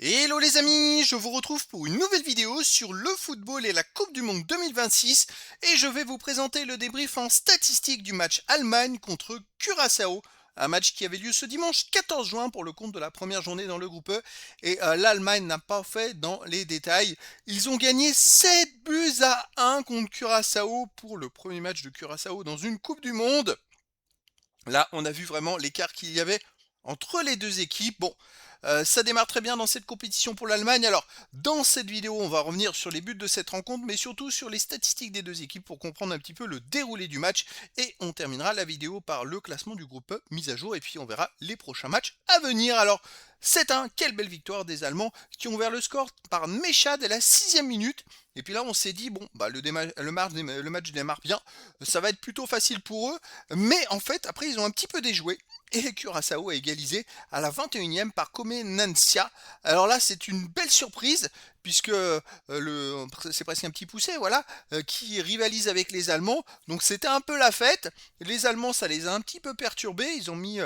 Hello les amis, je vous retrouve pour une nouvelle vidéo sur le football et la Coupe du Monde 2026 et je vais vous présenter le débrief en statistique du match Allemagne contre Curaçao, un match qui avait lieu ce dimanche 14 juin pour le compte de la première journée dans le groupe E et l'Allemagne n'a pas fait dans les détails. Ils ont gagné 7 buts à 1 contre Curaçao pour le premier match de Curaçao dans une Coupe du Monde. Là, on a vu vraiment l'écart qu'il y avait entre les deux équipes. Bon, ça démarre très bien dans cette compétition pour l'Allemagne. Alors, dans cette vidéo, on va revenir sur les buts de cette rencontre, mais surtout sur les statistiques des deux équipes pour comprendre un petit peu le déroulé du match. Et on terminera la vidéo par le classement du groupe E mis à jour, et puis on verra les prochains matchs à venir. Alors, quelle belle victoire des Allemands qui ont ouvert le score par Mecha dès la 6e minute. Et puis là, on s'est dit, bon, bah, le match démarre bien, ça va être plutôt facile pour eux. Mais en fait, après, ils ont un petit peu déjoué. Et Curaçao a égalisé à la 21e par Comenancia. Alors là, c'est une belle surprise, puisque c'est presque un petit poussé, voilà, qui rivalise avec les Allemands. Donc c'était un peu la fête. Les Allemands, ça les a un petit peu perturbés. Ils ont mis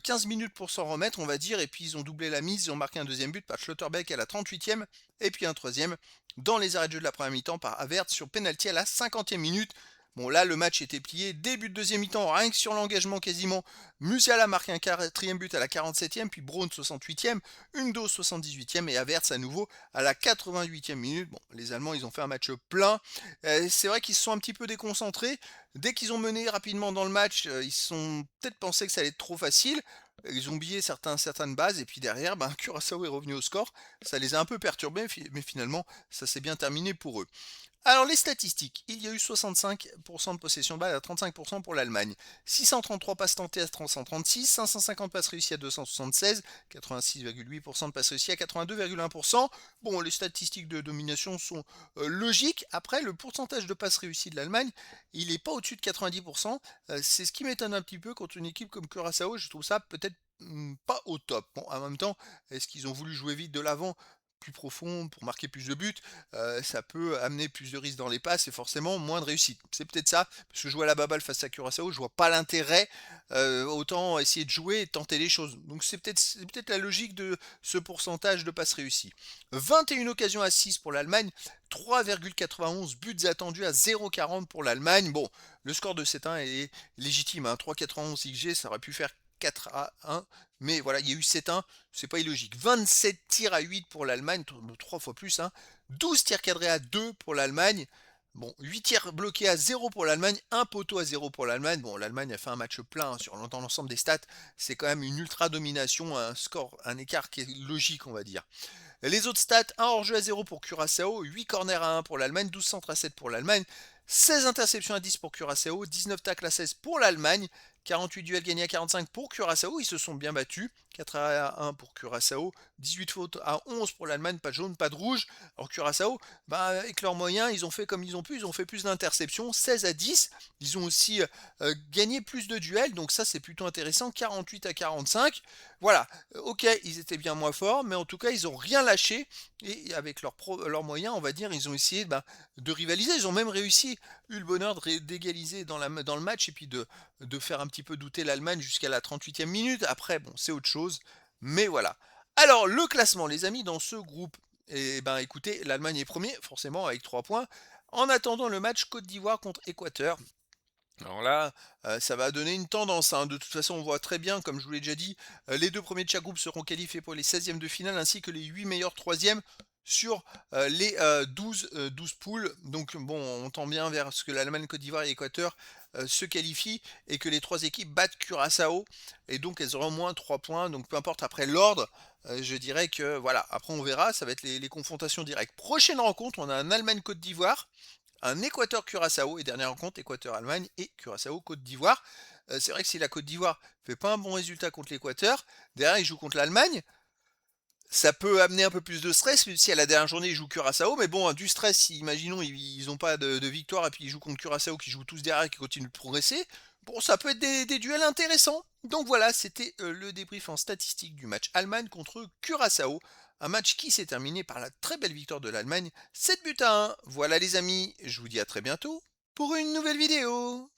15 minutes pour s'en remettre, on va dire. Et puis ils ont doublé la mise. Ils ont marqué un deuxième but par Schlotterbeck à la 38e. Et puis un troisième dans les arrêts de jeu de la première mi-temps par Havertz sur penalty à la 50e minute. Bon, là, le match était plié. Début de deuxième mi-temps, rien que sur l'engagement quasiment. Musiala marque un quatrième but à la 47e, puis Braun 68e, Hundo 78e et Havertz à nouveau à la 88e minute. Bon, les Allemands, ils ont fait un match plein. C'est vrai qu'ils se sont un petit peu déconcentrés. Dès qu'ils ont mené rapidement dans le match, ils se sont peut-être pensé que ça allait être trop facile. Ils ont oublié certaines bases et puis derrière, ben, Curaçao est revenu au score. Ça les a un peu perturbés, mais finalement, ça s'est bien terminé pour eux. Alors les statistiques, il y a eu 65% de possession de balle à 35% pour l'Allemagne, 633 passes tentées à 336, 550 passes réussies à 276, 86,8% de passes réussies à 82,1%. Bon, les statistiques de domination sont logiques. Après, le pourcentage de passes réussies de l'Allemagne, il n'est pas au-dessus de 90%. C'est ce qui m'étonne un petit peu contre une équipe comme Curaçao. Je trouve ça peut-être pas au top. Bon, en même temps, est-ce qu'ils ont voulu jouer vite de l'avant plus profond pour marquer plus de buts, ça peut amener plus de risques dans les passes et forcément moins de réussite. C'est peut-être ça, parce que jouer à la baballe face à Curaçao, je vois pas l'intérêt. Autant essayer de jouer et de tenter les choses. Donc c'est peut-être la logique de ce pourcentage de passes réussies. 21 occasions à 6 pour l'Allemagne, 3,91 buts attendus à 0,40 pour l'Allemagne. Bon, le score de 7-1 est légitime, hein. 3,91 XG, ça aurait pu faire 4-1, mais voilà, il y a eu 7-1, c'est pas illogique. 27 tirs à 8 pour l'Allemagne, 3 fois plus, hein. 12 tirs cadrés à 2 pour l'Allemagne. Bon, 8 tirs bloqués à 0 pour l'Allemagne, 1 poteau à 0 pour l'Allemagne. Bon, l'Allemagne a fait un match plein, hein, dans l'ensemble des stats. C'est quand même une ultra domination, un score, un écart qui est logique, on va dire. Les autres stats, 1 hors-jeu à 0 pour Curaçao, 8 corners à 1 pour l'Allemagne, 12 centres à 7 pour l'Allemagne, 16 interceptions à 10 pour Curaçao, 19 tacles à 16 pour l'Allemagne, 48 duels gagnés à 45 pour Curaçao, ils se sont bien battus, 4 à 1 pour Curaçao, 18 fautes à 11 pour l'Allemagne, pas de jaune, pas de rouge. Alors Curaçao, bah, avec leurs moyens, ils ont fait comme ils ont pu, ils ont fait plus d'interceptions, 16 à 10, ils ont aussi gagné plus de duels, donc ça c'est plutôt intéressant, 48 à 45. Voilà, ok, ils étaient bien moins forts, mais en tout cas, ils n'ont rien lâché. Et avec leurs moyens, on va dire, ils ont essayé de rivaliser. Ils ont même réussi, eu le bonheur d'égaliser dans le match et puis de faire un petit peu douter l'Allemagne jusqu'à la 38e minute. Après, bon, c'est autre chose. Mais voilà. Alors, le classement, les amis, dans ce groupe. Eh ben, écoutez, l'Allemagne est premier, forcément, avec 3 points. En attendant le match Côte d'Ivoire contre Équateur, alors là, ça va donner une tendance, hein. De toute façon, on voit très bien, comme je vous l'ai déjà dit, les 2 premiers de chaque groupe seront qualifiés pour les 16e de finale, ainsi que les 8 meilleurs troisièmes sur les 12 poules. Donc bon, on tend bien vers ce que l'Allemagne, Côte d'Ivoire et l'Équateur se qualifient et que les 3 équipes battent Curaçao. Et donc elles auront au moins 3 points. Donc peu importe après l'ordre, je dirais que voilà, après on verra, ça va être les confrontations directes. Prochaine rencontre, on a un Allemagne-Côte d'Ivoire, un Équateur-Curaçao et dernière rencontre Équateur-Allemagne et Curaçao-Côte d'Ivoire. C'est vrai que si la Côte d'Ivoire fait pas un bon résultat contre l'Équateur, derrière ils jouent contre l'Allemagne. Ça peut amener un peu plus de stress, même si à la dernière journée ils jouent Curaçao, mais bon, hein, du stress, si imaginons ils n'ont pas de victoire et puis ils jouent contre Curaçao qui jouent tous derrière et qui continuent de progresser, bon, ça peut être des duels intéressants. Donc voilà, c'était le débrief en statistique du match Allemagne contre Curaçao, un match qui s'est terminé par la très belle victoire de l'Allemagne, 7 buts à 1. Voilà les amis, je vous dis à très bientôt pour une nouvelle vidéo.